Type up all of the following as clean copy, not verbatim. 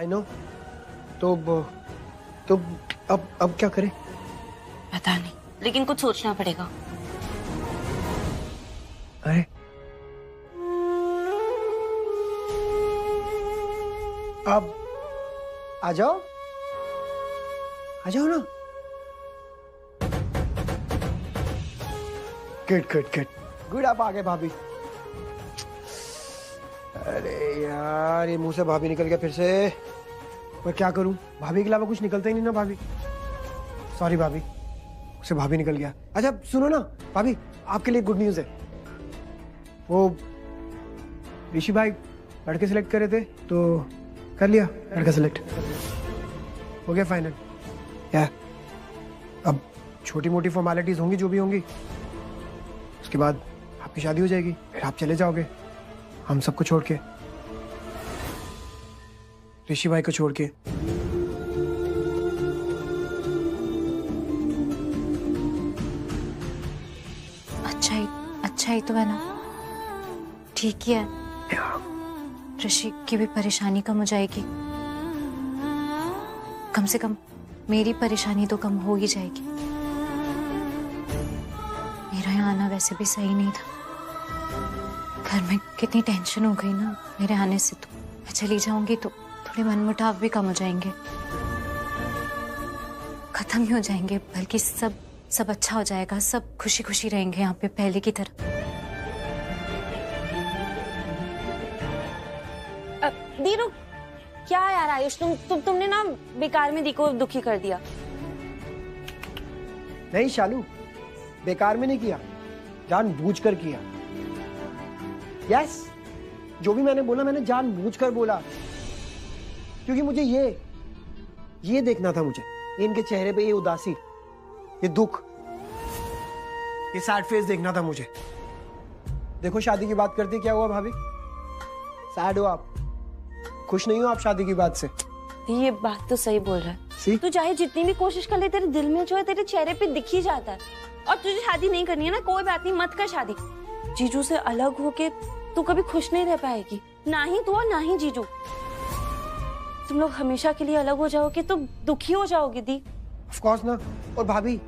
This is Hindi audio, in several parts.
I know. तो अब क्या करें? पता नहीं, लेकिन कुछ सोचना पड़ेगा। अरे अब आ जाओ ना। गुड आप आ गए भाभी। अरे यार ये मुंह से भाभी निकल गया फिर से। मैं क्या करूं, भाभी के अलावा कुछ निकलता ही नहीं ना भाभी। सॉरी भाभी, उसे भाभी निकल गया। अच्छा सुनो ना भाभी, आपके लिए गुड न्यूज है। वो ऋषि भाई लड़के सिलेक्ट कर रहे थे तो कर लिया लड़का सिलेक्ट, हो गया फाइनल। या अब छोटी मोटी फॉर्मेलिटीज होंगी जो भी होंगी, उसके बाद आपकी शादी हो जाएगी, फिर आप चले जाओगे हम सबको छोड़ के, ऋषि भाई को छोड़ के। अच्छा ही तो है ना, ठीक ही है। ऋषि की भी परेशानी कम हो जाएगी, कम से कम मेरी परेशानी तो कम हो ही जाएगी। मेरा यहाँ आना वैसे भी सही नहीं था, घर में कितनी टेंशन हो गई ना मेरे आने से। तो मैं चली जाऊंगी तो थोड़े मनमुटाव भी कम हो जाएंगे, खत्म ही हो जाएंगे, बल्कि सब अच्छा हो जाएगा, सब खुशी खुशी रहेंगे यहाँ पे पहले की तरह। दी रुक, क्या यार आयुष, तुमने ना बेकार में दी को दुखी कर दिया। नहीं शालू, बेकार में नहीं किया, जानबूझकर किया। यस, जो भी मैंने बोला मैंने जानबूझकर बोला, क्योंकि मुझे ये देखना था, मुझे इनके चेहरे पे ये उदासी, ये दुख, ये सैड फेस देखना था मुझे। देखो शादी की बात करती क्या हुआ भाभी? सैड हो आप, खुश नहीं हो आप शादी की बात से? ये बात तो सही बोल रहा है। तू चाहे जितनी भी कोशिश कर ले, तेरे दिल में जो है तेरे चेहरे पे दिख ही जाता है। और तुझे शादी नहीं करनी है ना, कोई बात नहीं, मत कर शादी। जीजू से अलग होके तू कभी खुश नहीं रह पाएगी, ना ही तू और ना ही जीजू। तुम लोग हमेशा के लिए अलग हो जाओगे तो दुखी हो जाओगे दी। ऑफ कोर्स ना। और भाभी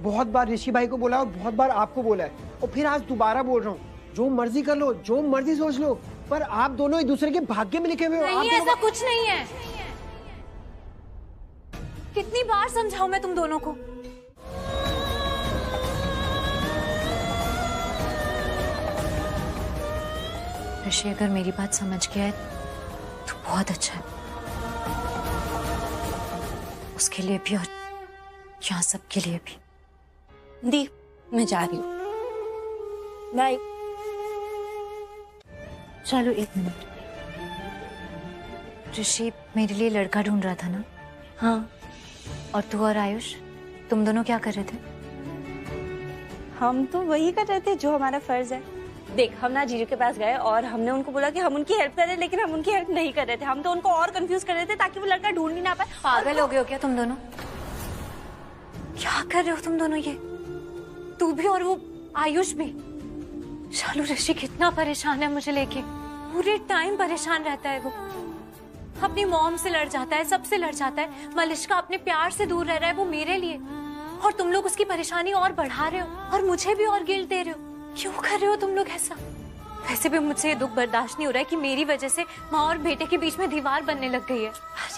बहुत बार ऋषि भाई को बोला और बहुत बार आपको बोला है, और फिर आज दोबारा बोल रहा हूँ, जो मर्जी कर लो, जो मर्जी सोच लो, पर आप दोनों एक दूसरे के भाग्य में लिखे हुए हो। नहीं, ऐसा कुछ नहीं है। कितनी बार समझाऊं मैं तुम दोनों को? ऋषि अगर मेरी बात समझ गया है तो बहुत अच्छा है, उसके लिए भी और यहाँ सबके लिए भी। दी मैं जा रही हूँ, बाय। चलो एक मिनट, ऋषि मेरे लिए लड़का ढूंढ रहा था ना? हाँ। और तू और आयुष, तुम दोनों क्या कर रहे थे? हम तो वही कर रहे थे जो हमारा फर्ज है। देख, हम ना जीजू के पास गए और हमने उनको बोला कि हम उनकी हेल्प कर रहे हैं, लेकिन हम उनकी हेल्प नहीं कर रहे थे। हम तो उनको और कंफ्यूज कर रहे थे ताकि वो लड़का ढूंढ ही ना पाए। पागल हो गए हो क्या तुम दोनों? क्या कर रहे हो तुम दोनों ये? तू भी और वो आयुष भी। शालू, ऋषि कितना परेशान है मुझे लेके, पूरे टाइम परेशान रहता है वो। अपनी मॉम से लड़ जाता है, सबसे लड़ जाता है। मलिश्का अपने प्यार से दूर रह रहा है वो मेरे लिए, और तुम लोग उसकी परेशानी और बढ़ा रहे हो और मुझे भी और गिल्ट दे रहे हो। क्यों कर रहे हो तुम लोग ऐसा? वैसे भी मुझसे ये दुख बर्दाश्त नहीं हो रहा है कि मेरी वजह से माँ और बेटे के बीच में दीवार बनने लग गई है।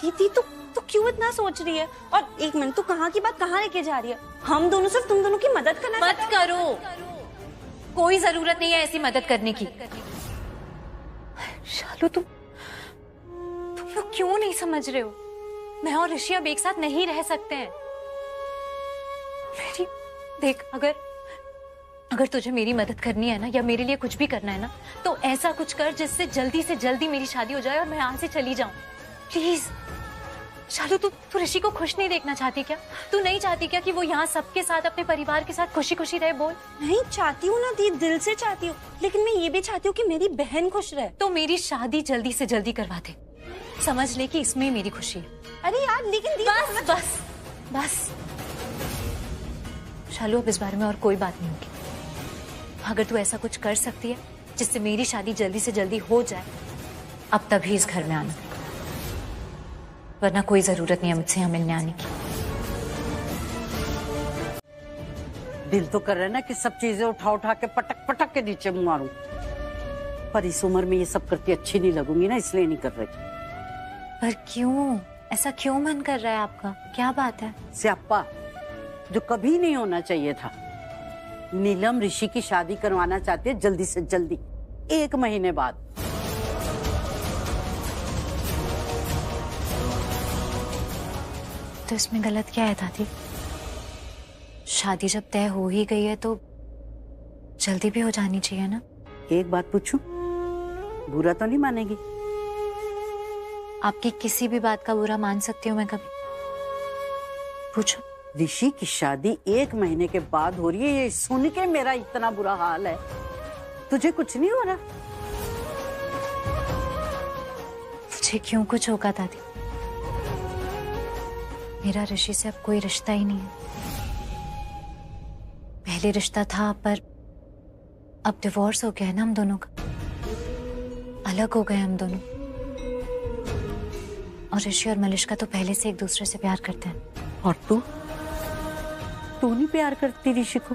रीति, तू क्यों इतना सोच रही है? और एक मिनट, तू कहाँ की बात कहाँ लेके जा रही है? हम दोनों सिर्फ तुम दोनों की मदद करना। मत करो, कोई जरूरत नहीं है ऐसी मदद करने की। शालू, तुम लोग क्यों नहीं समझ रहे हो? मैं और ऋषि अब एक साथ नहीं रह सकते हैं। मेरी देख, अगर तुझे मेरी मदद करनी है ना, या मेरे लिए कुछ भी करना है ना, तो ऐसा कुछ कर जिससे जल्दी से जल्दी मेरी शादी हो जाए और मैं यहाँ से चली जाऊं। प्लीज शालू, तू ऋषि को खुश नहीं देखना चाहती क्या? तू नहीं चाहती क्या कि वो यहाँ सबके साथ, अपने परिवार के साथ खुशी खुशी रहे? बोल। नहीं चाहती हूँ ना दी, दिल से चाहती हूँ, लेकिन मैं ये भी चाहती हूँ कि मेरी बहन खुश रहे। तो मेरी शादी जल्दी से जल्दी करवा दे, समझ ले कि इसमें मेरी खुशी है। अरे यार, लेकिन दी, बस शालू, अब इस बारे में और कोई बात नहीं होगी। अगर तू ऐसा कुछ कर सकती है जिससे मेरी शादी जल्दी से जल्दी हो जाए, अब तभी इस घर में आना। वरना कोई जरूरत नहीं है मुझसे यहाँ मिलने आने की। दिल तो कर रहा है ना कि सब चीजें उठा उठा के पटक पटक के नीचे मारूं, पर इस उम्र में ये सब करती अच्छी नहीं लगूंगी ना, इसलिए नहीं कर रही। पर क्यों, ऐसा क्यों मन कर रहा है आपका? क्या बात है? स्याप्पा, जो कभी नहीं होना चाहिए था। नीलम ऋषि की शादी करवाना चाहती है जल्दी से जल्दी, 1 महीने बाद। तो इसमें गलत क्या है दादी? शादी जब तय हो ही गई है तो जल्दी भी हो जानी चाहिए ना। एक बात पूछूं, बुरा तो नहीं मानेगी? आपकी किसी भी बात का बुरा मान सकती हूँ मैं कभी? पूछो। ऋषि की शादी 1 महीने के बाद हो रही है, ये सुन के मेरा इतना बुरा हाल है। तुझे कुछ नहीं हो रहा? मुझे क्यों कुछ होगा दादी? मेरा ऋषि से अब कोई रिश्ता ही नहीं है। पहले रिश्ता था, पर अब डिवोर्स हो गया है ना हम दोनों का, अलग हो गए हम दोनों। और ऋषि और मलिष्का तो पहले से एक दूसरे से प्यार करते हैं। और तू नहीं प्यार करती ऋषि को?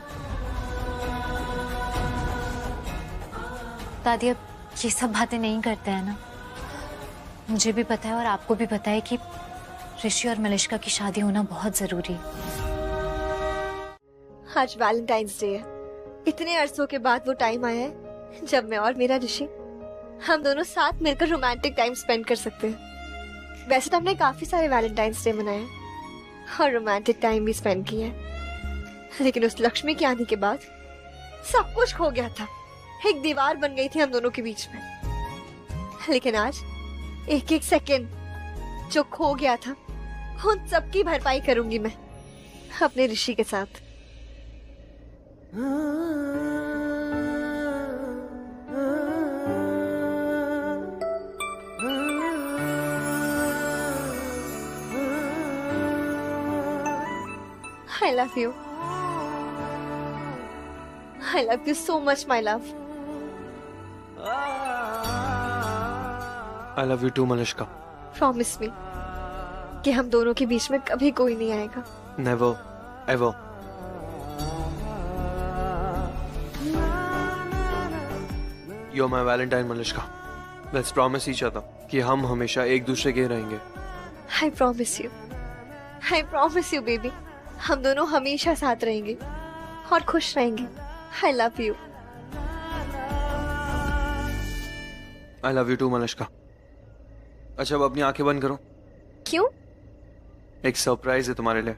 दादी अब ये सब बातें नहीं करते हैं ना। मुझे भी पता है और आपको भी पता है कि ऋषि और मलिष्का की शादी होना बहुत जरूरी है। आज वैलेंटाइंस डे है। इतने अरसों के बाद वो टाइम आया है जब मैं और मेरा ऋषि हम दोनों साथ मिलकर रोमांटिक टाइम स्पेंड कर सकते हैं। वैसे तो हमने काफी सारे वैलेंटाइंस डे मनाए और रोमांटिक टाइम भी स्पेंड किया है, लेकिन उस लक्ष्मी के आने के बाद सब कुछ खो गया था। एक दीवार बन गई थी हम दोनों के बीच में। लेकिन आज एक एक सेकेंड जो खो गया था उन सबकी भरपाई करूंगी मैं अपने ऋषि के साथ। I love you. I love you so much, my love. I love you too, Malishka. Promise me कि हम दोनों के बीच में कभी कोई नहीं आएगा। Never, ever. You're my Valentine, Malishka. Let's promise each other कि हम हमेशा एक दूसरे के रहेंगे। I promise you. I promise you, baby. हम दोनों हमेशा साथ रहेंगे और खुश रहेंगे। I love you. I love you too, Malishka. अच्छा, अब अपनी आंखें बंद करो। क्यों? एक सरप्राइज है तुम्हारे लिए।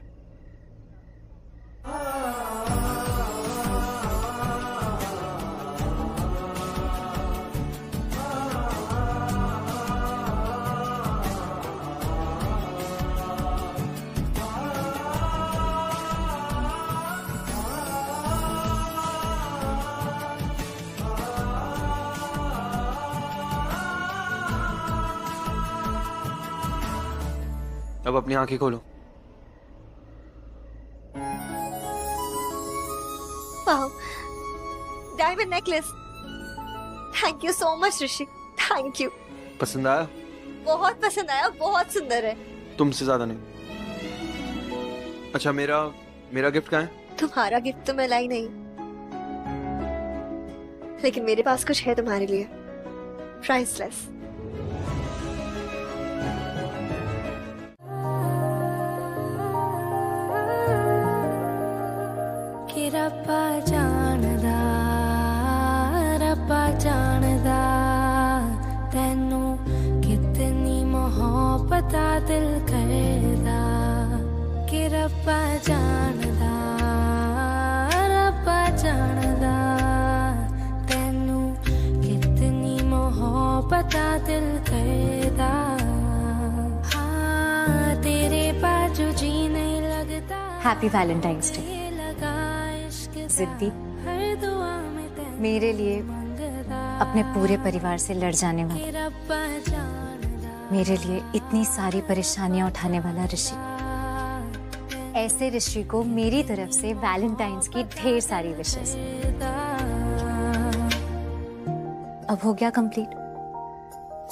अब अपनी आंखें खोलो। Wow. Diamond necklace. Thank you so much, Rishi. Thank you. पसंद आया? बहुत पसंद आया, बहुत सुंदर है। तुमसे ज्यादा नहीं। अच्छा, मेरा गिफ्ट कहाँ है? तुम्हारा गिफ्ट तो मैं लाई नहीं, लेकिन मेरे पास कुछ है तुम्हारे लिए। प्राइसलेस। रब्बा जानदा तैनू कितनी मोहब्बत दिल करदा कि रब्बा जानदा तैनू कितनी मोहब्बत दिल करदा। हाँ, तेरे बाजू जी नहीं लगता। Happy Valentine's day. जिद्दी, मेरे लिए अपने पूरे परिवार से लड़ जाने वाला, मेरे लिए इतनी सारी परेशानियां उठाने वाला ऋषि, ऐसे ऋषि को मेरी तरफ से वैलेंटाइंस की ढेर सारी विशेष। अब हो गया कंप्लीट।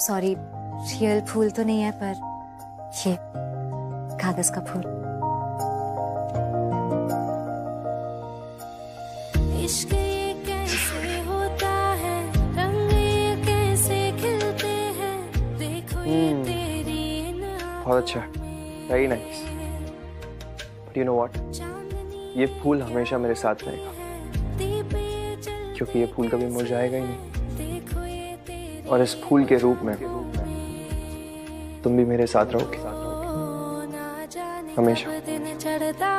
सॉरी, रियल फूल तो नहीं है, पर ये कागज का फूल। इश्क ये कैसे होता है, रंग ये कैसे खिलते हैं, देखो ये तेरी इन बहुत अच्छा, very nice. But you know what, ये फूल हमेशा मेरे साथ रहेगा, क्योंकि ये फूल कभी मुरझाएगा ही नहीं। और इस फूल के रूप में तुम भी मेरे साथ रहोगे हमेशा। दिन चढ़ता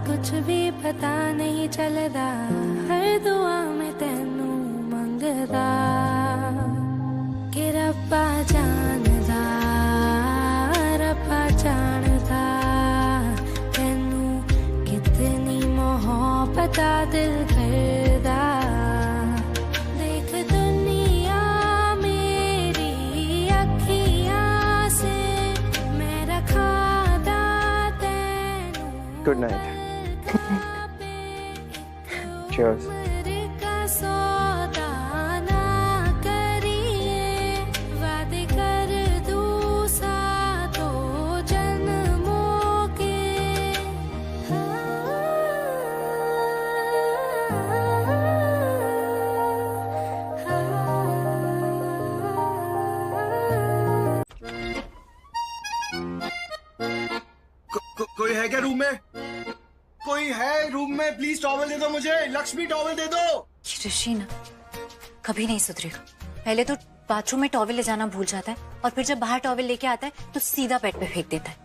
कुछ भी पता नहीं चलता, हर दुआ में तेनू मंगदा कि रब्बा जानदा, रब्बा जानदा तेनू कितनी मोहब्बत दिल करदा। देख दुनिया मेरी अखियां से मैं रखा गुड नाइट। Cheers. का सौदा ना करिए, वादे कर दूं सातों जन्मों के। कोई है क्या रूम में? कोई है रूम में? प्लीज टॉवल दे दो मुझे, लक्ष्मी टॉवल दे दो। ये ऋषि ना कभी नहीं सुधरेगा। पहले तो बाथरूम में टॉवल ले जाना भूल जाता है, और फिर जब बाहर टॉवल लेके आता है तो सीधा बेड पे फेंक देता है।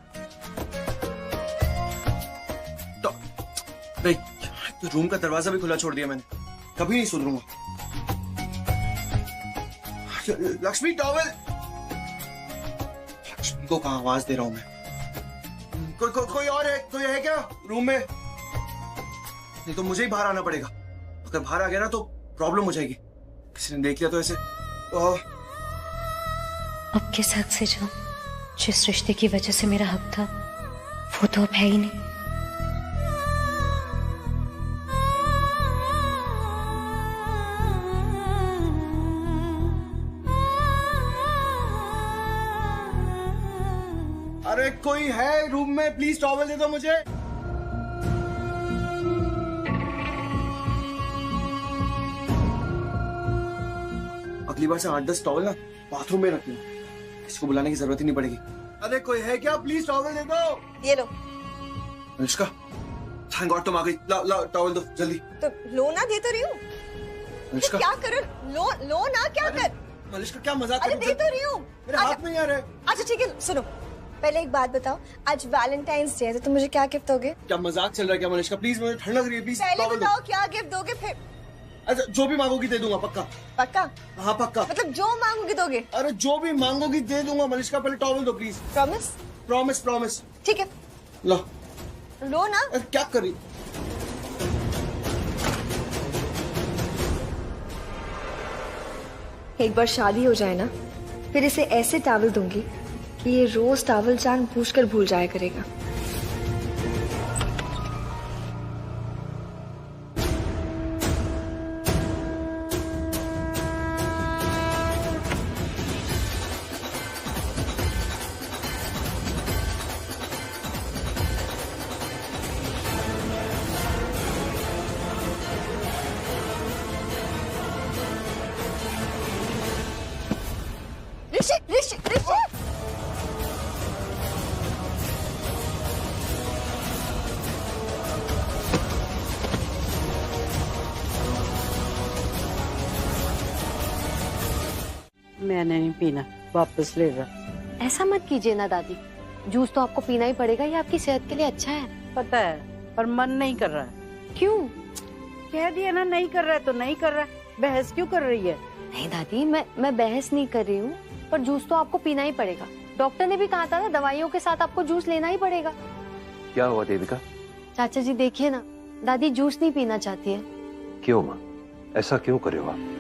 तो रूम का दरवाजा भी खुला छोड़ दिया मैंने, कभी नहीं सुधरूंगा। लक्ष्मी टॉवल, लक्ष्मी को कहाँ आवाज दे रहा हूं मैं? कोई और है? कोई है क्या रूम में? नहीं तो मुझे ही बाहर आना पड़ेगा। अगर बाहर आ गया ना तो प्रॉब्लम हो जाएगी, किसी ने देख लिया तो ऐसे। अब किस हक से जाऊं? जिस रिश्ते की वजह से मेरा हक था वो तो अब है ही नहीं। अरे कोई है रूम में? प्लीज टॉवल दे दो मुझे। अगली बार से 8-10 टॉवल ना बाथरूम में रखना, किसी को बुलाने की जरूरत ही नहीं पड़ेगी। अरे कोई है क्या? प्लीज टॉवल दे दो। ये लो। अनुष्का, थैंक गॉड तुम आ गई। ला ला टॉवल दो जल्दी। तो लो ना, दे तो रही हूँ। अनुष्का क्या करो? लो ना, क्या कर? अनुष्का क्या मजाक अरे कर रही दे तो रही हूँ। मेरे हाथ में ही आ रहा है। अच्छा ठीक है, सुनो पहले एक बात बताओ, आज वैलेंटाइंस डे है तो तुम मुझे क्या गिफ्ट दोगे? क्या मजाक चल रहा है क्या अनुष्का? प्लीज मुझे ठंड लग रही है, प्लीज पहले टॉवल दो। बताओ क्या गिफ्ट दोगे फिर। अच्छा जो भी मांगोगी दे दूंगा, पक्का? पक्का? हाँ पक्का। मतलब जो मांगोगे दोगे? अरे जो भी मांगोगी दे दूंगा मलिश्का, पहले टॉवल दो प्लीज। प्रॉमिस? Promise promise. ठीक है, लो। लो ना। अरे क्या कर रही? एक बार शादी हो जाए ना, फिर इसे ऐसे टॉवल दूंगी कि ये रोज टॉवल जानबूझकर भूल जाया करेगा। ऋषि ऋषि ऋषि, मैंने नहीं पीना, वापस ले जा। ऐसा मत कीजिए ना दादी, जूस तो आपको पीना ही पड़ेगा, ये आपकी सेहत के लिए अच्छा है। पता है, पर मन नहीं कर रहा है। क्यों? कह दिया ना, नहीं कर रहा है तो नहीं कर रहा है, बहस क्यों कर रही है? नहीं दादी, मैं बहस नहीं कर रही हूँ, पर जूस तो आपको पीना ही पड़ेगा। डॉक्टर ने भी कहा था ना, दवाइयों के साथ आपको जूस लेना ही पड़ेगा। क्या हुआ देविका? चाचा जी देखिए ना, दादी जूस नहीं पीना चाहती है। क्यों माँ, ऐसा क्यों करे हो आप?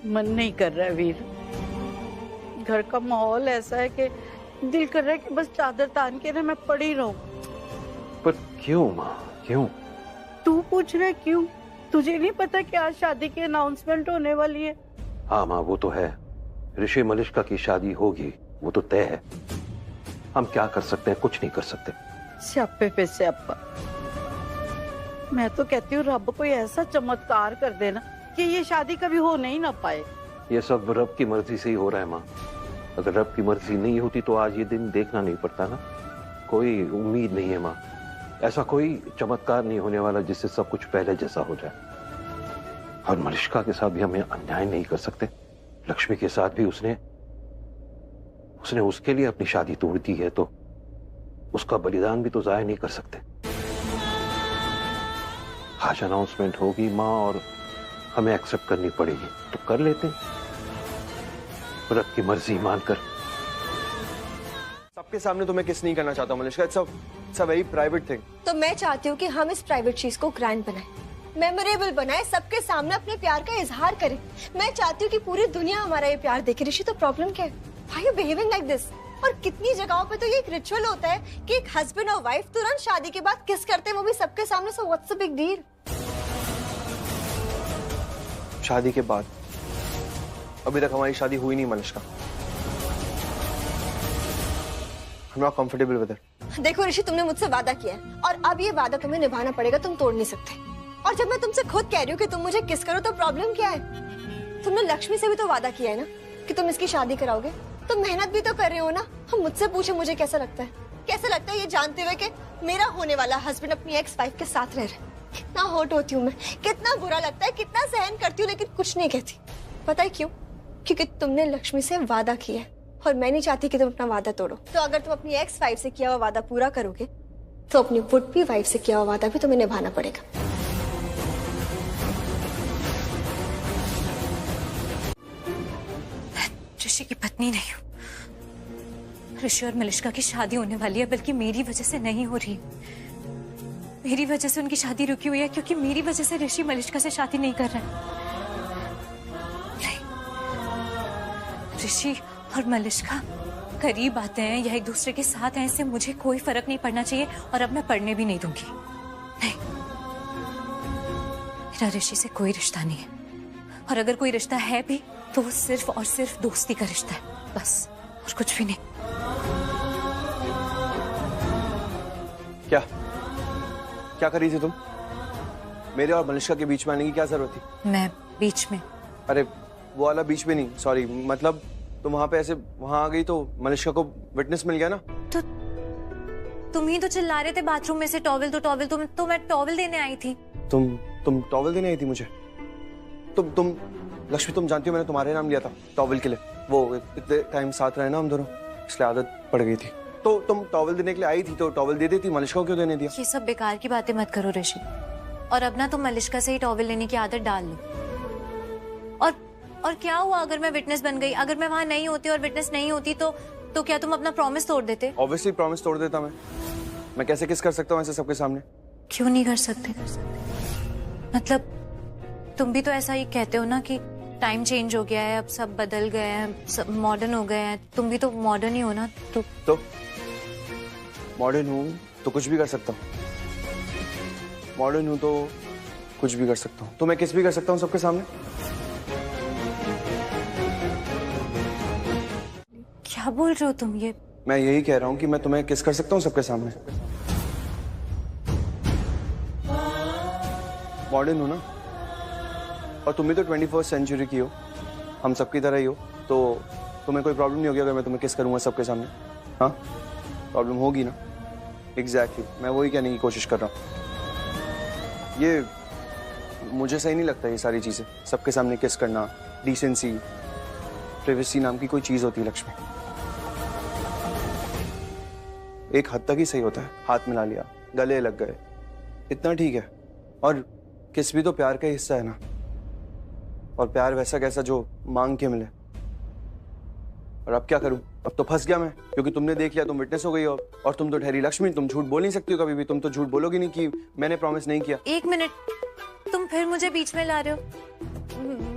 मन नहीं कर रहा है वीर। घर का माहौल ऐसा है कि दिल कर रहा है कि बस चादर तान के ना मैं पड़ी रहूं। पर क्यों माँ, क्यों? तू पूछ रहा है क्यों? तुझे नहीं पता कि आज शादी की अनाउंसमेंट होने वाली है? हाँ माँ, वो तो है। ऋषि मलिश्का की शादी होगी, वो तो तय है। हम क्या कर सकते हैं? कुछ नहीं कर सकते। स्यापे पे स्यापा। मैं तो कहती हूँ रब कोई ऐसा चमत्कार कर देना कि ये शादी कभी हो नहीं ना पाए। ये सब रब की मर्जी से ही हो रहा है माँ। अगर रब की मर्जी नहीं होती तो आज ये दिन देखना नहीं पड़ता ना। कोई उम्मीद नहीं है माँ। ऐसा कोई चमत्कार नहीं होने वाला जिससे सब कुछ पहले जैसा हो जाए। और मलिष्का के साथ भी हमें अन्याय नहीं कर सकते। लक्ष्मी के साथ भी उसने उसके लिए अपनी शादी तोड़ दी है, तो उसका बलिदान भी तो जाया नहीं कर सकते। आज अनाउंसमेंट होगी माँ और हमें एक्सेप्ट करनी पड़ेगी, तो कर लेते हैं रब की मर्जी मानकर। सबके सामने तो मैं किस नहीं करना चाहता Malishka. It's a very private thing. तो मैं चाहती हूँ कि हम इस प्राइवेट चीज को ग्रैंड बनाएं, मेमोरेबल बनाएं, सबके सामने अपने प्यार का इजहार करें। मैं चाहती हूँ कि पूरी दुनिया हमारा ये प्यार देखे। ऋषि, तो प्रॉब्लम क्या है? Why you behaving like this? और कितनी जगहों पे तो ये एक रिचुअल होता है कि एक हस्बैंड और वाइफ तुरंत शादी के बाद किस करते हैं, वो भी सबके सामने। So what's the big deal? शादी के बाद? अभी तक हमारी शादी हुई नहीं Malishka. I'm not comfortable with it. देखो ऋषि, तुमने मुझसे वादा किया है और अब ये वादा तुम्हें निभाना पड़ेगा, तुम तोड़ नहीं सकते। और जब मैं तुमसे खुद कह रही हूँ कि तुम मुझे किस करो, तो प्रॉब्लम क्या है? तुमने लक्ष्मी से भी तो वादा किया है ना कि तुम इसकी शादी कराओगे। तुम मेहनत भी तो कर रहे हो ना। हम मुझसे पूछे मुझे कैसा लगता है? कैसा लगता है ये जानते हुए कि मेरा होने वाला हस्बैंड अपनी एक्स वाइफ के साथ रह रहा है? कितना हर्ट होती हूँ मैं, कितना बुरा लगता है, कितना सहन करती हूँ, लेकिन कुछ नहीं कहती। पता है क्यों? क्योंकि तुमने लक्ष्मी से वादा किया है और मैं नहीं चाहती कि तुम अपना वादा तोड़ो। तो अगर तुम अपनी एक्स वाइफ से किया हुआ वादा पूरा करोगे तो अपनी वुड बी वाइफ से किया हुआ वादा भी तुम्हें निभाना पड़ेगा। ऋषि की पत्नी नहीं हूँ। ऋषि और मलिष्का की शादी होने वाली है, बल्कि मेरी वजह से नहीं हो रही। मेरी वजह से उनकी शादी रुकी हुई है, क्योंकि मेरी वजह से ऋषि मलिष्का से शादी नहीं कर रहा है। ऋषि और मलिष्का करीब आते हैं या एक दूसरे के साथ हैं, इससे मुझे कोई फर्क नहीं पड़ना चाहिए और अब मैं पढ़ने भी नहीं दूंगी। नहीं, मेरा ऋषि से कोई रिश्ता नहीं है, और अगर कोई रिश्ता है भी तो वो सिर्फ और सिर्फ दोस्ती का रिश्ता है, बस, और कुछ भी नहीं। क्या क्या कर रही थी तुम? मेरे और मलिष्का के बीच में आने की क्या जरूरत थी? मैं बीच में? अरे वो वाला बीच में नहीं, सॉरी, मतलब तुम वहां पे ऐसे वहां आ गई तो मलिष्का को विटनेस मिल गया ना। तो तुम ही तो चिल्ला रहे थे बाथरूम में से टॉवल दो टॉवल, तो मैं टॉवल देने आई थी। तुम टॉवल देने आई थी मुझे? तुम लक्ष्मी, तुम जानती हो मैंने तुम्हारे नाम लिया था टॉवल के लिए। वो इतने टाइम साथ रहे ना हम दोनों, इसलिए आदत पड़ गई थी। तो तुम टॉवल देने के लिए आई थी तो टॉवल दे देती, मलिष्का को क्यों देने दिया? ये सब बेकार की बातें मत करो ऋषि, और अब ना तुम मलिष्का से ही टॉवल लेने की आदत डाल लो। और क्या हुआ अगर मैं विटनेस बन गई? अगर मैं वहां नहीं होती और विटनेस नहीं होती तो क्या तुम अपना प्रॉमिस तोड़ देते? ऑब्वियसली प्रॉमिस तोड़ देता मैं कैसे किस कर सकता हूँ ऐसे सबके सामने? क्यों नहीं कर सकते? मतलब तुम भी तो ऐसा ही कहते हो ना कि टाइम चेंज हो गया है, अब सब बदल गए हैं, सब मॉडर्न हो गए हैं। तुम भी तो मॉडर्न ही हो ना। तो मॉडर्न हूँ तो कुछ भी कर सकता हूँ। मॉडर्न हूँ तो कुछ भी कर सकता हूँ, तो मैं किस भी कर सकता हूँ सबके सामने। क्या बोल रहे हो तुम? ये मैं यही कह रहा हूँ कि मैं तुम्हें किस कर सकता हूँ सबके सामने। मॉडर्न हो ना, और तुम भी तो 21st सेंचुरी की हो, हम सबकी तरह ही हो, तो तुम्हें कोई प्रॉब्लम नहीं होगी अगर मैं तुम्हें किस करूंगा सबके सामने? हाँ, प्रॉब्लम होगी ना? एग्जैक्टली, मैं वही कहने की कोशिश कर रहा हूँ। ये मुझे सही नहीं लगता, ये सारी चीजें सबके सामने किस करना। डिसेंसी, प्राइवेसी नाम की कोई चीज होती है लक्ष्मी। एक हद तक ही सही होता है, हाथ मिला लिया, गले लग गए, इतना ठीक है। और किस भी तो प्यार का हिस्सा है ना, और प्यार वैसा कैसा जो मांग के मिले। और अब क्या करूं? अब तो फंस गया मैं, क्योंकि तुमने देख लिया, तुम विटनेस हो गई हो, और तुम तो ठहरी लक्ष्मी, तुम झूठ बोल नहीं सकती हो कभी भी। तुम तो झूठ बोलोगी नहीं कि मैंने प्रॉमिस नहीं किया। एक मिनट, तुम फिर मुझे बीच में ला रहे हो।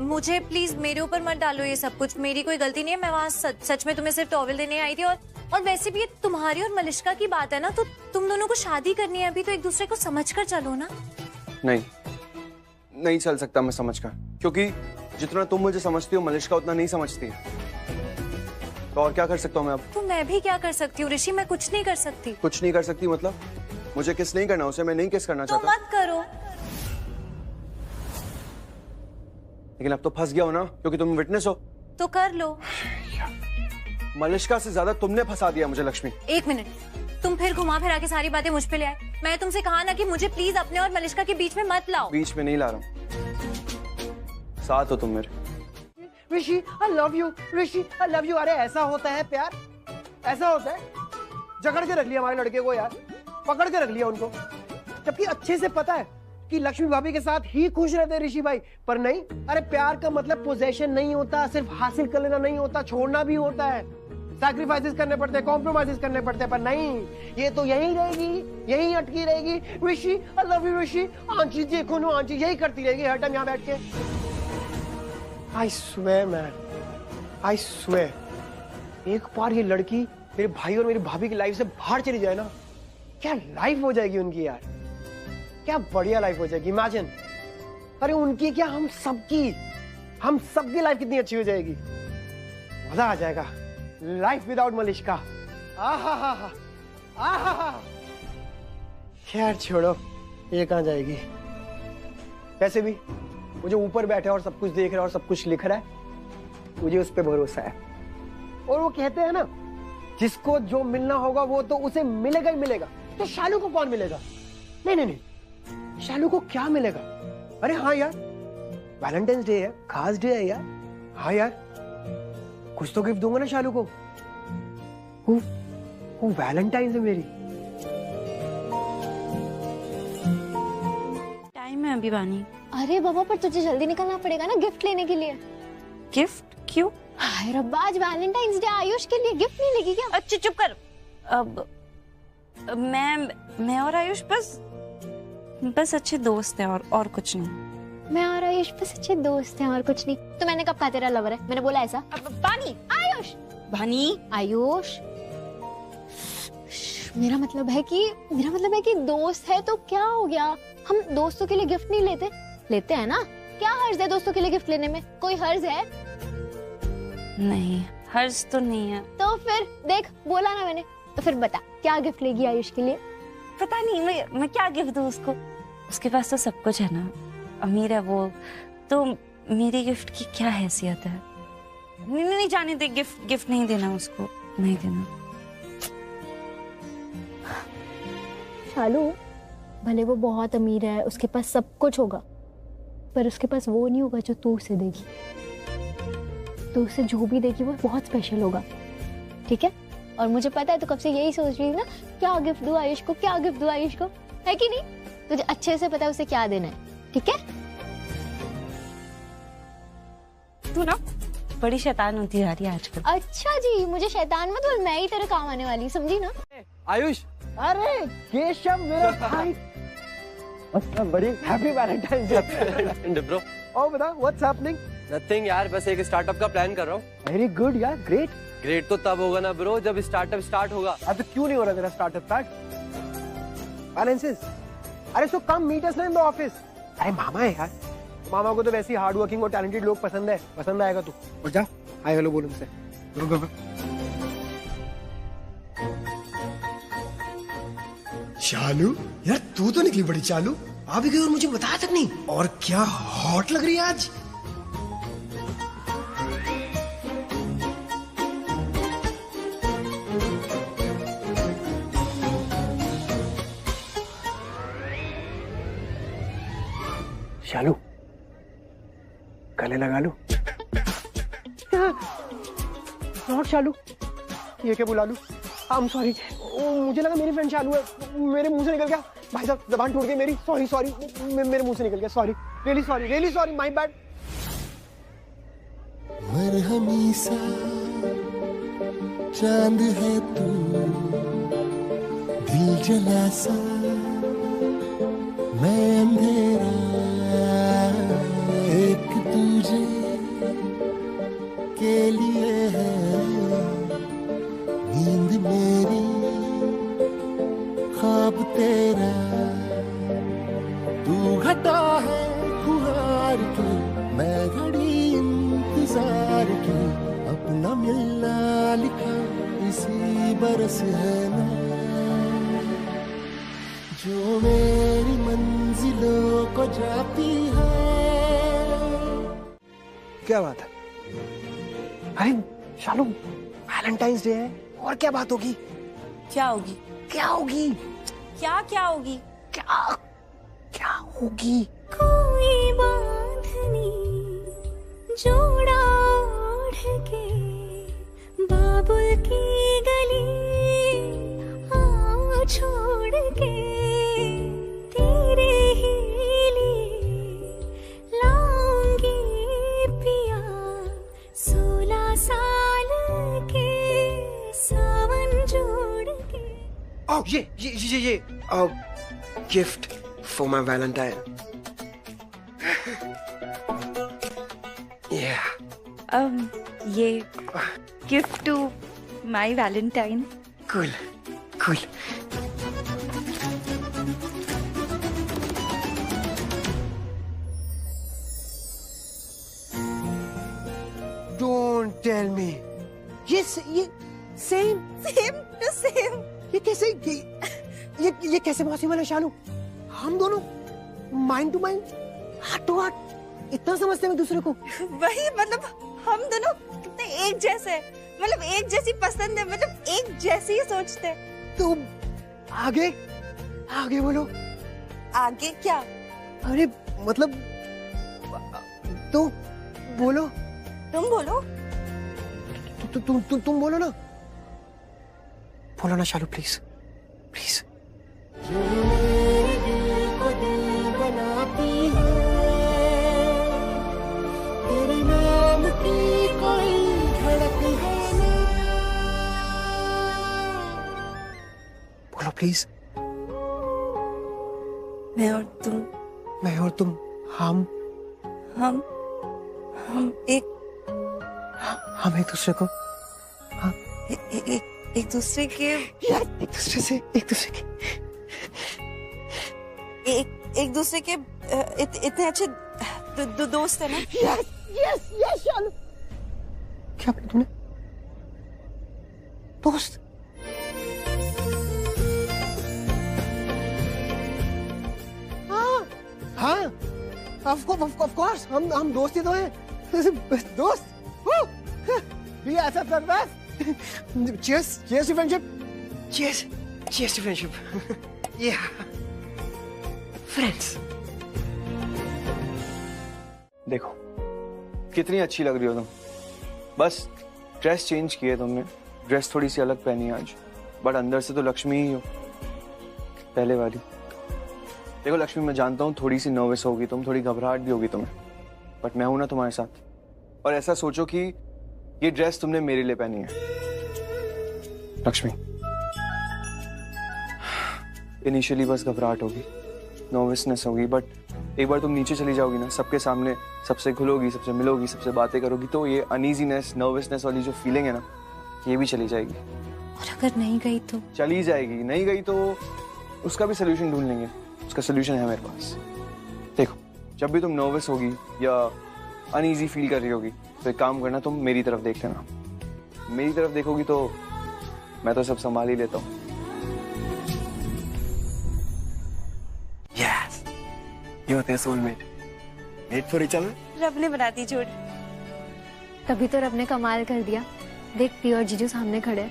मुझे प्लीज मेरे ऊपर मत डालो ये सब कुछ, मेरी कोई गलती नहीं है। मैं वहाँ सच में तुम्हें सिर्फ टॉवल देने आई थी, और वैसे भी ये तुम्हारी और मलिष्का की बात है ना, तो तुम दोनों को शादी करनी है अभी, तो एक दूसरे को समझकर चलो ना। नहीं चल सकता मैं समझकर, क्योंकि जितना तुम मुझे समझती हो मलिष्का उतना नहीं समझती है। तो और क्या कर सकता हूँ मैं अब? तो मैं भी क्या कर सकती हूँ ऋषि? मैं कुछ नहीं कर सकती। कुछ नहीं कर सकती मतलब? मुझे किस नहीं करना, उसे मैं नहीं किस करना तो चाहता। मत करो। लेकिन अब तो फंस गया हो ना, क्योंकि तुम विटनेस हो। तो कर लो। मलिष्का से ज्यादा तुमने फंसा दिया मुझे लक्ष्मी। एक मिनट, तुम फिर घुमा फिरा के सारी बातें मुझ पे ले आए। मैं तुमसे कहा ना कि मुझे प्लीज अपने और मलिष्का के बीच में मत लाओ। बीच में नहीं ला रहा हूँ, साथ हो तुम मेरे। Rishi I love you, Rishi I love you. अरे ऐसा होता है प्यार, ऐसा होता है। जकड़ के रख लिया हमारे लड़के को यार, पकड़ के रख लिया उनको, जबकि अच्छे से पता है कि लक्ष्मी भाभी के साथ ही खुश रहते ऋषि भाई, पर नहीं। अरे प्यार का मतलब पोजेशन नहीं होता, सिर्फ हासिल कर लेना नहीं होता, छोड़ना भी होता है, सैक्रिफाइसेस करने पड़ते हैं, कॉम्प्रोमाइजेस करने पड़ते हैं। पर नहीं, ये तो यहीं रहेगी, यहीं अटकी रहेगी। ऋषि आई लव यू ऋषि। आंची देखो ना, आंची यही करती रहेगी हर टाइम यहाँ बैठ के। I swear man, I swear, एक बार ये लड़की मेरे भाई और मेरी भाभी की लाइफ से बाहर चली जाए ना, क्या लाइफ हो जाएगी उनकी यार, क्या बढ़िया लाइफ हो जाएगी। इमेजिन, अरे उनकी क्या, हम सबकी लाइफ कितनी अच्छी हो जाएगी। मजा आ जाएगा। Life without Malishka. खैर छोड़ो, ये कहाँ जाएगी। वैसे भी मुझे ऊपर बैठे और सब कुछ देख रहा है और सब कुछ लिख रहा है, मुझे उस पर भरोसा है। और वो कहते हैं ना, जिसको जो मिलना होगा वो तो उसे मिलेगा ही मिलेगा। तो शालू को कौन मिलेगा? नहीं नहीं नहीं, शालू को क्या मिलेगा? अरे हाँ यार, वैलेंटाइंस डे है, खास डे है यार। हाँ यार, कुछ तो गिफ्ट दूंगा ना शालू को। वो वैलेंटाइंस है मेरी। टाइम है अभी बानी। अरे बाबा, पर तुझे जल्दी निकलना पड़ेगा ना गिफ्ट लेने के लिए। गिफ्ट क्यों? हाय रब्बा, आज वैलेंटाइंस डे, आयुष के लिए गिफ्ट नहीं लेगी क्या? अच्छा चुप कर। अब मैं और आयुष बस अच्छे दोस्त हैं और कुछ नहीं। मैं और आयुष बस अच्छे दोस्त हैं और कुछ नहीं। तो मैंने कब कहा तेरा लवर है? मैंने बोला ऐसा? पानी। आयुष, भानी, आयुष, मेरा मतलब है कि दोस्त है तो क्या हो गया? हम दोस्तों के लिए गिफ्ट नहीं लेते हैं ना? क्या हर्ज है दोस्तों के लिए गिफ्ट लेने में? कोई हर्ज है? नहीं, हर्ज तो नहीं है। तो फिर देख, बोला ना मैंने। तो फिर बता, क्या गिफ्ट लेगी आयुष के लिए? पता नहीं मैं क्या गिफ्ट दूं उसको। उसके पास तो सब कुछ है ना, अमीर है वो, तो मेरी गिफ्ट की क्या हैसियत है? नहीं जाने दे, गिफ्ट नहीं देना उसको, नहीं देना। शालू, भले वो बहुत अमीर है, उसके पास सब कुछ होगा, पर उसके पास वो नहीं होगा जो तू उसे देगी। तो उसे जो भी देगी वो बहुत स्पेशल होगा, ठीक है? और मुझे पता है तो कब से यही सोच रही है ना, क्या गिफ्ट दूं आयुष को, क्या गिफ्ट दूं आयुष को, है कि नहीं? तुझे अच्छे से पता है उसे क्या देना है, ठीक है? तू ना बड़ी शैतान होती जा रही है आजकल। अच्छा जी, मुझे शैतान मत बोल, मैं ही तेरे काम आने वाली, समझी ना? आयुष, अरे केशव मेरा भाई, बड़ी हैप्पी वैलेंटाइंस डे ब्रो। ओ बता, व्हाट्स हैपनिंग? नथिंग यार, बस एक स्टार्टअप का प्लान कर रहा हूँ। वेरी गुड यार, ग्रेट। ग्रेट तो तब होगा ना ब्रो जब स्टार्टअप स्टार्ट होगा। अब तो क्यों नहीं हो रहा तेरा स्टार्टअप स्टार्ट? बैलेंसेस, अरे so come meet us in the office. अरे मामा है यार, मामा को तो वैसे ही हार्ड वर्किंग और टैलेंटेड लोग पसंद है, पसंद आएगा तू। और जा, हाय हेलो बोल उनसे। चालू यार, तू तो निकली बड़ी चालू, आ भी गई और मुझे बताया तक नहीं। और क्या हॉट लग रही है आज। शालू, गले लगा लो। नॉट शालू, ये क्या बुला लू? I'm sorry, मुझे लगा मेरी फ्रेंड शालू है, मेरे मुंह से निकल गया। भाई साहब जबान टूट गई मेरी, सॉरी, मेरे मुंह से निकल गया, sorry, really sorry, my bad. मरहमी सा चांद है तू, दिल जला सा मैं अंधेरा, एक तुझे के लिए है नींद मेरी, ख्वाब तेरा, तू घटा है खुहार के, मैं घड़ी इंतजार की, अपने न मिलना लिखा इसी बरस है ना, जो मेरी मंजिलों को जाती है। क्या बात है? अरे शालू, वैलेंटाइंस डे है और क्या बात होगी? क्या होगी? क्या होगी? क्या क्या होगी? क्या क्या होगी? कोई बांधनी जोड़ा ओढ़ के बाबुल की गली आ छोड़ के तेरे ही लिए लाऊंगी पिया 16 साल के सावन जोड़ के। Oh, ये गिफ्ट फॉर माय वैलेंटाइन। ये gift to my valentine. Cool cool. Don't tell me ये सेम टू सेम। ये कैसे ये कैसे पॉसिबल है शालू? हम दोनों mind to mind, heart to heart इतना समझते हैं एक दूसरे को। वही मतलब हम दोनों कितने एक जैसे हैं, मतलब एक जैसी पसंद है, मतलब एक जैसी ही सोचते हैं। तो आगे आगे बोलो। आगे क्या? अरे मतलब तो बोलो। तुम बोलो। तुम बोलो ना। बोलो ना शालू, प्लीज प्लीज। जो मेरे दिल को दिल बनाती है, तेरे नाम की कोई धड़क है ना। बोलो प्लीज। मैं और तुम हम एक दूसरे को एक दूसरे के एक दूसरे के इतने अच्छे दोस्त है ना। यस शालू। क्या बोला तुमने? दोस्त? हाँ ऑफ कोर्स हम दोस्त ही तो हैं। दोस्त BFF cheers to friendship, cheers to friendship. Yeah, friends. देखो कितनी अच्छी लग रही हो तुम। बस ड्रेस चेंज की है तुमने, ड्रेस थोड़ी सी अलग पहनी है आज, बट अंदर से तो लक्ष्मी ही हो, पहले वाली। देखो लक्ष्मी, मैं जानता हूँ थोड़ी सी नर्वस होगी तुम, थोड़ी घबराहट भी होगी तुम्हें, बट मैं हूं ना तुम्हारे साथ। और ऐसा सोचो कि ये ड्रेस तुमने मेरे लिए पहनी है लक्ष्मी। इनिशियली बस घबराहट होगी, नर्वसनेस होगी, बट एक बार तुम नीचे चली जाओगी ना, सबके सामने सबसे घुलोगी, सबसे मिलोगी, सबसे बातें करोगी, तो ये अनईजीनेस, नर्वसनेस वाली जो फीलिंग है ना, ये भी चली जाएगी। और अगर नहीं गई तो? चली जाएगी। नहीं गई तो उसका भी सोल्यूशन ढूंढ लेंगे, उसका सोल्यूशन है मेरे पास। देखो जब भी तुम नर्वस होगी या अनईजी फील कर रही होगी तो एक काम करना, तुम मेरी तरफ देख लेना। मेरी तरफ देखोगी तो मैं तो सब संभाल ही लेता हूँ। Yes, you are their soulmate. Made for each other. रब ने बना दी जोड़ी। तभी तो रब ने कमाल कर दिया। देख प्रिया और जीजू सामने खड़े हैं।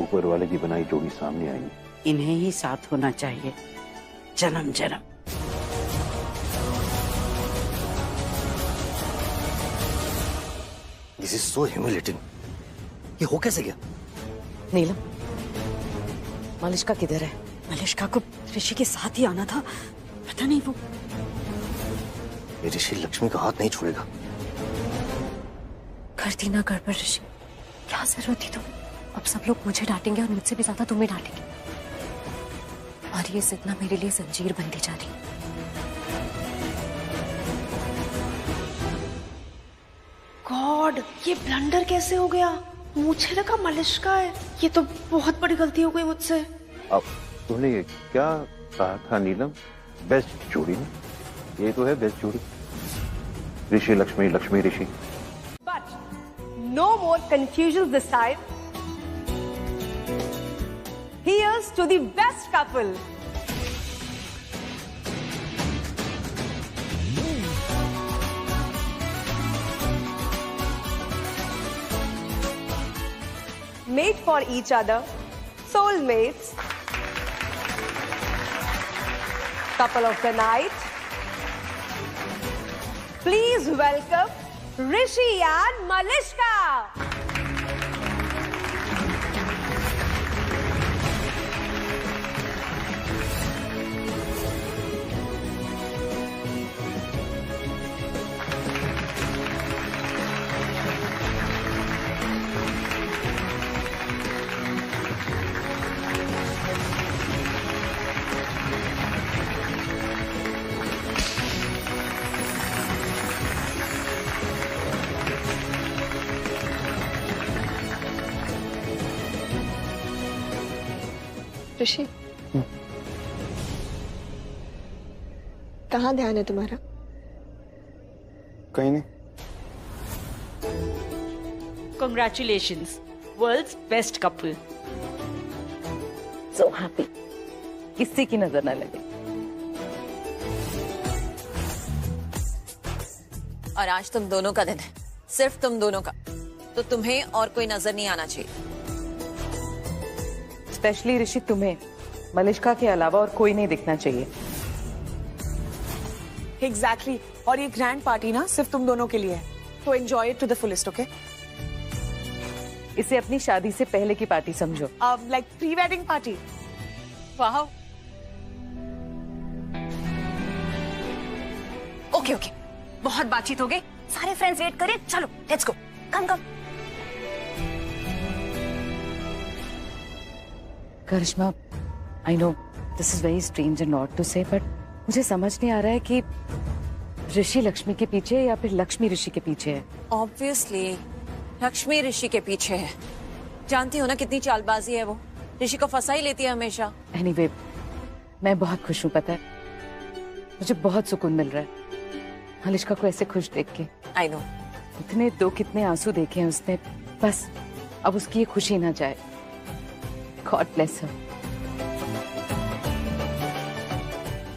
ऊपर वाले की बनाई जोड़ी सामने आई। इन्हें ही साथ होना चाहिए जन्म जन्म। This is so humiliating. ये हो कैसे गया? नीलम, मलिष्का किधर है? मलिष्का को ऋषि के साथ ही आना था, पता नहीं वो। ये ऋषि लक्ष्मी का हाथ नहीं छोड़ेगा। करती ना कर पर ऋषि, क्या जरूरत थी तुम्हें? अब सब लोग मुझे डांटेंगे और मुझसे भी ज्यादा तुम्हें डांटेंगे। और ये जितना मेरे लिए जंजीर बनती जा रही। गॉड, ये ब्लंडर कैसे हो गया? मुझे लगा मलिष्का है। ये तो बहुत बड़ी गलती हो गई मुझसे। अब तूने क्या कहा था नीलम? बेस्ट जोड़ी ना, ये तो है बेस्ट जोड़ी। ऋषि लक्ष्मी, लक्ष्मी ऋषि। But no more confusions this time. Here's to the best couple. Made for each other, soulmates, couple of the night. Please welcome Rishi and Malishka. ऋषि, कहाँ ध्यान है तुम्हारा? कहीं नहीं। Congratulations, world's best couple. So happy. किसी की नजर ना लगे। और आज तुम दोनों का दिन है, सिर्फ तुम दोनों का, तो तुम्हें और कोई नजर नहीं आना चाहिए। स्पेशली ऋषि, तुम्हें मलिष्का के अलावा और कोई नहीं दिखना चाहिए। एग्जैक्टली और ये ग्रैंड पार्टी ना सिर्फ तुम दोनों के लिए है, तो enjoy it to the fullest, okay? इसे अपनी शादी से पहले की पार्टी समझो। Like pre wedding party. वाह। ओके ओके, बहुत बातचीत हो गई, सारे फ्रेंड्स वेट करें, चलो let's go, come come. Karishma, I know this is very strange and odd to say, but मुझे समझ नहीं आ रहा है कि ऋषि लक्ष्मी के पीछे है या फिर लक्ष्मी ऋषि के पीछे है। ऑब्वियसली लक्ष्मी ऋषि के पीछे है। जानती हो ना कितनी चालबाजी है वो, ऋषि को फंसा ही लेती है हमेशा। एनीवे, मैं बहुत खुश हूँ, पता है मुझे बहुत सुकून मिल रहा है मलिष्का को ऐसे खुश देख के। आई नो, इतने दुख, कितने आंसू देखे हैं उसने, बस अब उसकी ये खुशी ना जाए। God bless her.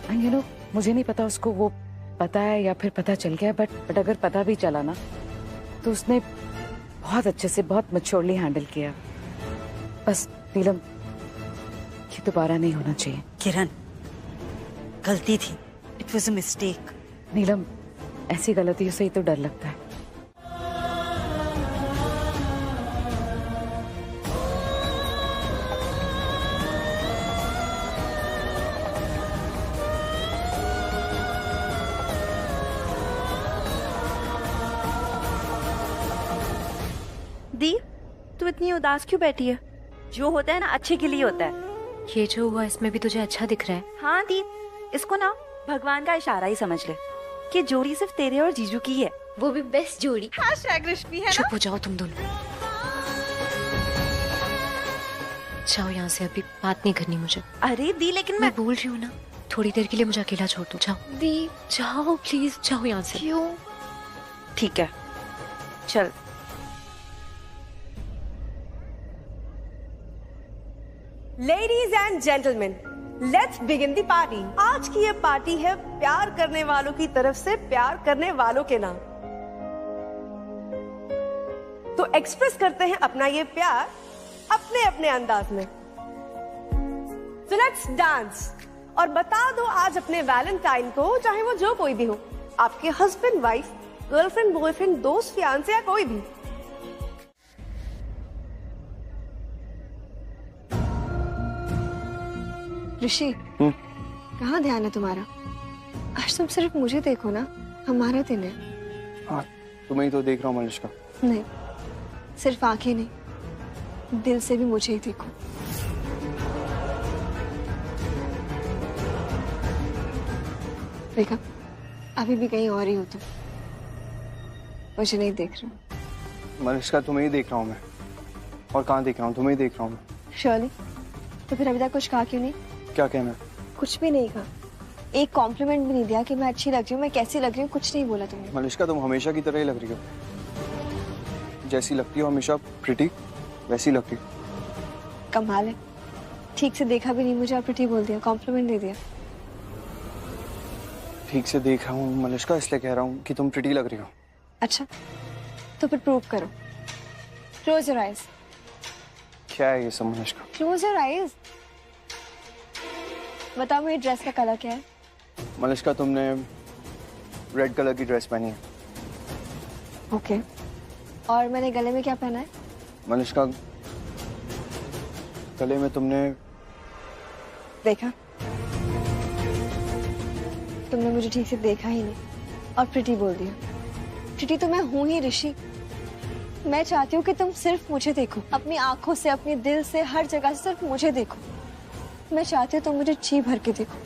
And you know, मुझे नहीं पता उसको वो पता है या फिर पता चल गया, बट अगर पता भी चला ना तो उसने बहुत अच्छे से, बहुत मैच्योरली हैंडल किया। बस नीलम, ये दोबारा नहीं होना चाहिए। किरण, गलती थी, इट वॉज अ मिस्टेक। नीलम, ऐसी गलतियों से ही तो डर लगता है। दी, तू इतनी उदास क्यों बैठी है? जो होता है ना अच्छे के लिए होता है। ये जो हुआ इसमें भी तुझे अच्छा दिख रहा है? हाँ दी, इसको ना भगवान का इशारा ही समझ ले कि जोड़ी सिर्फ तेरे और जीजू की है, वो भी बेस्ट जोड़ी। रश्मि है ना? चुप हो जाओ तुम दोनों, जाओ यहाँ से, अभी बात नहीं करनी मुझे। अरे दी, लेकिन मैं बोल रही हूँ ना, थोड़ी देर के लिए मुझे अकेला छोड़ दो। जाओ दी, जाओ प्लीज, जाओ यहाँ से। क्यों? ठीक है, चल। Ladies and gentlemen, let's begin the party. आज की ये पार्टी है प्यार करने वालों की तरफ से प्यार करने वालों के नाम। तो एक्सप्रेस करते हैं अपना ये प्यार अपने अपने अंदाज में। So let's dance और बता दो आज अपने वैलेंटाइन को, चाहे वो जो कोई भी हो, आपके हस्बैंड, वाइफ, गर्लफ्रेंड, बॉयफ्रेंड, दोस्त, फियांसे या कोई भी। ऋषि, कहाँ ध्यान है तुम्हारा? आज तुम सिर्फ मुझे देखो ना, हमारा दिन है। हाँ, तुम्हें ही तो देख रहा हूँ मलिष्का। नहीं, सिर्फ आंखें नहीं, दिल से भी मुझे ही देखो। देखा, अभी भी कहीं और ही हो तुम, मुझे नहीं देख रहा। मलिष्का, तुम्हें ही देख रहा हूँ मैं। और कहाँ देख रहा हूँ? तुम्हें ही देख रहा हूँ मैं। शर्ली, तो फिर अभी तक कुछ कहा क्यों नहीं? क्या कहना? कुछ भी नहीं कहा। एक कॉम्प्लीमेंट भी नहीं दिया कि मैं अच्छी लग रही हूँ, मैं कैसी लग रही हूँ, कुछ नहीं बोला तुमने। मलिश्का, तुम हमेशा की तरह ही लग रही हो, जैसी लगती हो हमेशा प्रिटी वैसी लगती हो। कमाल है, ठीक से देखा भी नहीं मुझे और प्रिटी बोल दिया, कॉम्प्लीमेंट दे दिया। ठीक से देख रहा हूँ मलिश्का, इसलिए कह रहा हूँ कि तुम प्रिटी लग रही हो। अच्छा तो फिर प्रूव करो। Close your eyes. क्या है ये सब मलिश्का? Close your eyes. बताओ मेरी ड्रेस का कलर क्या है? मलिश्का, तुमने रेड कलर की ड्रेस पहनी है। ओके और मैंने गले में क्या पहना है? मलिश्का, गले में तुमने देखा, तुमने मुझे ठीक से देखा ही नहीं और प्रिटी बोल दिया। प्रिटी तो मैं हूं ही ऋषि। मैं चाहती हूँ कि तुम सिर्फ मुझे देखो, अपनी आंखों से, अपने दिल से, हर जगह से सिर्फ मुझे देखो। मैं चाहती हूँ तुम मुझे जी भर के देखो,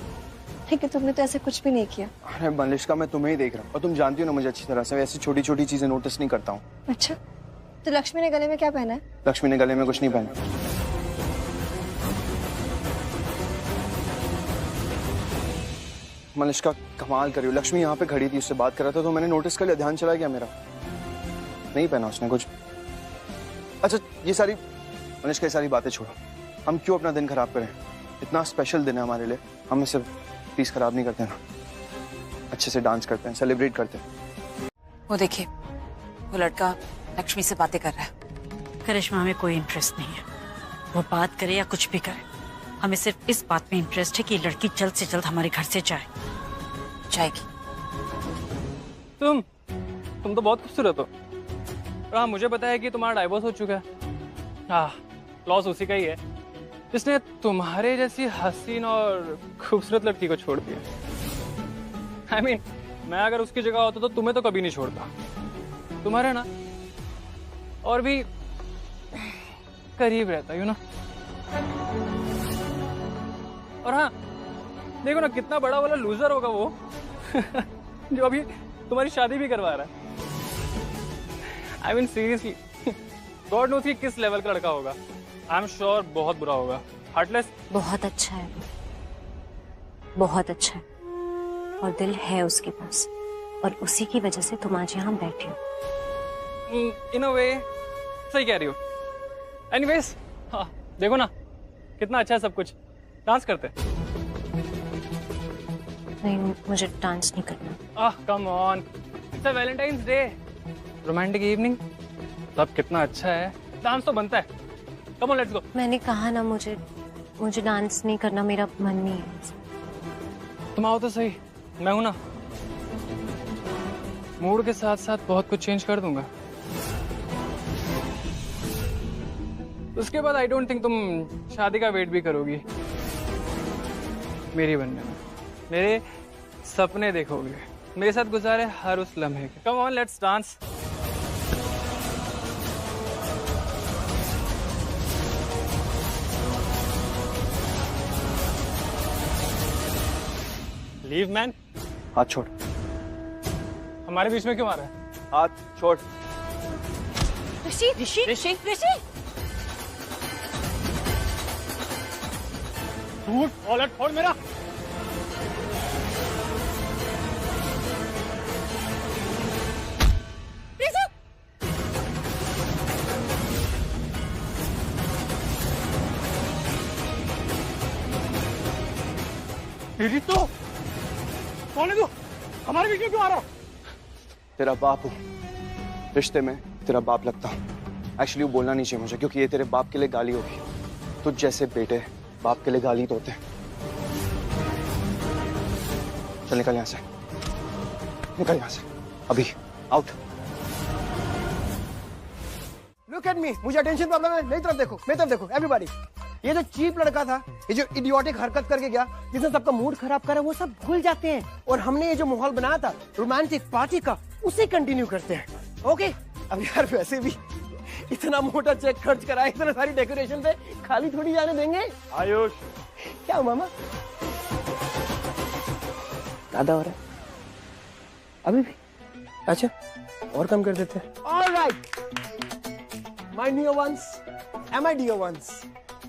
लेकिन तुमने तो ऐसा कुछ भी नहीं किया। अरे मलिश्का, मैं तुम्हें ही देख रहा हूँ और तुम जानती हो ना मुझे अच्छी तरह से, ऐसी छोटी छोटी चीजें नोटिस नहीं करता हूँ। अच्छा तो लक्ष्मी ने गले में क्या पहना है? लक्ष्मी ने गले में कुछ नहीं पहना। मलिश्का, कमाल कर रही हो। लक्ष्मी यहाँ पे खड़ी थी, उससे बात कर रहा था तो मैंने नोटिस कर लिया, ध्यान चला गया मेरा। नहीं पहना उसने कुछ। अच्छा ये सारी मलिश्का, ये सारी बातें छोड़ो, हम क्यों अपना दिन खराब करें? इतना स्पेशल दिन है हमारे लिए, हम इसे प्लीज खराब नहीं करते ना। अच्छे से डांस करते हैं, सेलिब्रेट करते हैं। वो देखिए, वो लड़का लक्ष्मी से बातें कर रहा है। करिश्मा में कोई इंटरेस्ट नहीं है, वो बात करे या कुछ भी करे, हमें सिर्फ इस बात में इंटरेस्ट है कि लड़की जल्द से जल्द हमारे घर से जाएगी। तुम तो बहुत खूबसूरत हो। और हाँ, मुझे पता है कि तुम्हारा डाइवोर्स हो चुका है। हाँ, लॉस उसी का ही है जिसने तुम्हारे जैसी हसीन और खूबसूरत लड़की को छोड़ दिया। I mean, मैं अगर उसकी जगह होता तो तुम्हें तो कभी नहीं छोड़ता। तुम्हारे ना और भी करीब रहता, यू ना। और हाँ, देखो ना कितना बड़ा वाला लूजर होगा वो जो अभी तुम्हारी शादी भी करवा रहा है। I mean, seriously, God knows कि किस लेवल का लड़का होगा। आई एम श्योर बहुत बुरा होगा, हार्टलेस। बहुत अच्छा है, बहुत अच्छा है, और दिल है उसके पास, और उसी की वजह से तुम आज यहाँ बैठे हो। इन अ वे सही कह रही हो। एनीवेज, हाँ देखो ना कितना अच्छा है सब कुछ। डांस करते? नहीं, मुझे डांस नहीं करना। Come on, it's a Valentine's day, romantic evening, सब कितना अच्छा है, डांस तो बनता है। Come on, let's go. मैंने कहा ना, मुझे डांस नहीं करना, मेरा मन नहीं है। तुम आओ तो सही, मैं हूं ना। मूड के साथ साथ बहुत कुछ चेंज कर दूंगा। उसके बाद आई डोंट थिंक तुम शादी का वेट भी करोगी मेरी बनने में। मेरे सपने देखोगे, मेरे साथ गुजारे हर उस लम्हे के। Come on, let's dance. Leave man. हाथ छोड़। हमारे बीच में क्यों आ रहा है? हाथ छोड़। ऋषि ऋषि ऋषि ऋषि, वॉलेट छोड़ मेरा। तो कौन है तू? हमारे बीच में क्यों आ रहा? तेरा बाप हूँ, रिश्ते में तेरा बाप लगता हूँ। एक्चुअली वो बोलना नहीं चाहिए मुझे, क्योंकि ये तेरे बाप के लिए गाली होगी। तुझ जैसे बेटे बाप के लिए गाली तो होते हैं। चल निकल यहाँ से, निकल यहाँ से अभी, आउट। लुक एट मी, मुझे अटेंशन प्रॉब्लम है। मेरी तरफ देखो, मेरी तरफ देखो एवरीबॉडी। ये जो चीप लड़का था, ये जो इडियोटिक हरकत करके गया, जिसने सबका मूड खराब करा, वो सब भूल जाते हैं और हमने ये जो माहौल बनाया था रोमांटिक पार्टी का, उसे कंटिन्यू करते हैं। ओके? अब यार वैसे भी इतना मोटा चेक खर्च कराया इतना सारी डेकोरेशन पे, खाली थोड़ी जाने देंगे। आयुष, क्या मामा? ज्यादा हो रहा है अभी भी? अच्छा, और कम कर देते हैं। Alright my dear ones, am I dear ones,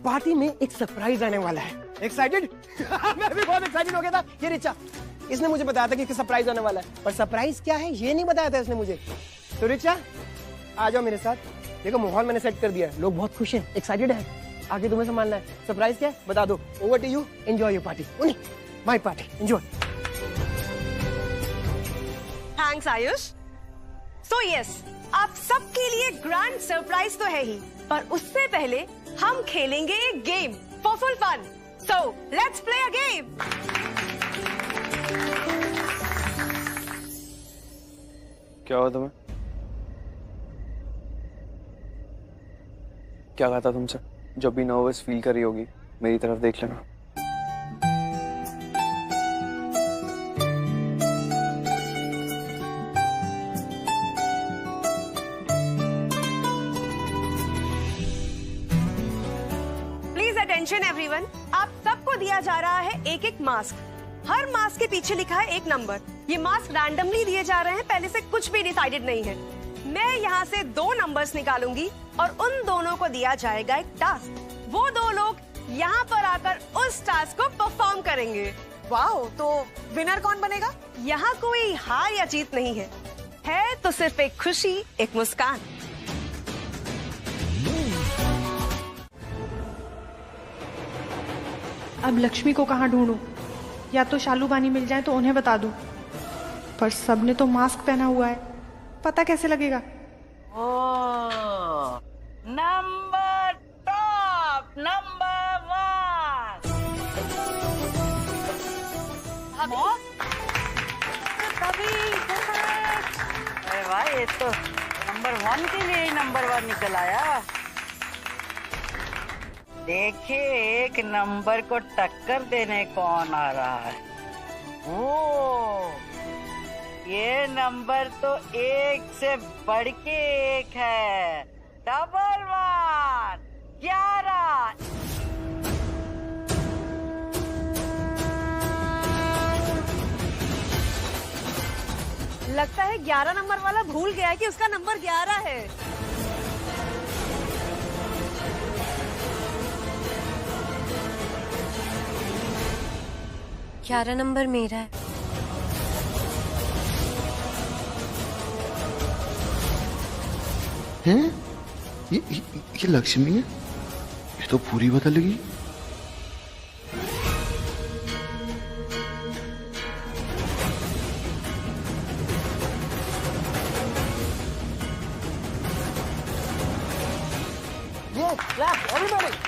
party में एक सरप्राइज आने वाला है। एक्साइटेड? मैं भी बहुत एक्साइटेड हो गया था। ये रिचा, इसने मुझे बताया था कि इसका सरप्राइज होने वाला है, पर सरप्राइज क्या है ये नहीं बताया था इसने मुझे। तो रिचा आ जाओ मेरे साथ, देखो माहौल मैंने सेट कर दिया है, लोग बहुत खुश हैं, एक्साइटेड है, आगे तुम्हें संभालना है। सरप्राइज क्या है बता दो। Over to you, enjoy your party. My party, enjoy. Thanks Ayush. So yes, आप सबके लिए ग्रैंड सरप्राइज तो है ही, पर उससे पहले हम खेलेंगे एक game for full fun. So let's play a game. क्या हुआ तुम्हें? क्या कहा था तुमसे? जब भी नर्वस फील कर रही होगी मेरी तरफ देख लेना। प्लीज अटेंशन एवरीवन, आप सबको दिया जा रहा है एक एक मास्क। हर मास्क के पीछे लिखा है एक नंबर। ये मास्क रैंडमली दिए जा रहे हैं, पहले से कुछ भी डिसाइडेड नहीं है। मैं यहाँ से 2 नंबर्स निकालूंगी और उन दोनों को दिया जाएगा एक टास्क। वो 2 लोग यहाँ पर आकर उस टास्क को परफॉर्म करेंगे। वाओ, तो विनर कौन बनेगा? यहाँ कोई हार या जीत नहीं है तो सिर्फ एक खुशी, एक मुस्कान। अब लक्ष्मी को कहाँ ढूंढूं? या तो शालू बानी मिल जाए तो उन्हें बता दूं, पर सबने तो मास्क पहना हुआ है, पता कैसे लगेगा? Number top, number 1। अरे भाई, ये तो नंबर 1 के लिए ही नंबर 1 निकल आया। देखिए एक नंबर को टक्कर देने कौन आ रहा है। ओ, ये नंबर तो एक से बढ़ के एक है। डबल 1, 11। लगता है 11 नंबर वाला भूल गया कि उसका नंबर 11 है। ग्यारह नंबर मेरा है। हैं? ये लक्ष्मी है? ये तो पूरी बदल गई। Yes, clap, everybody.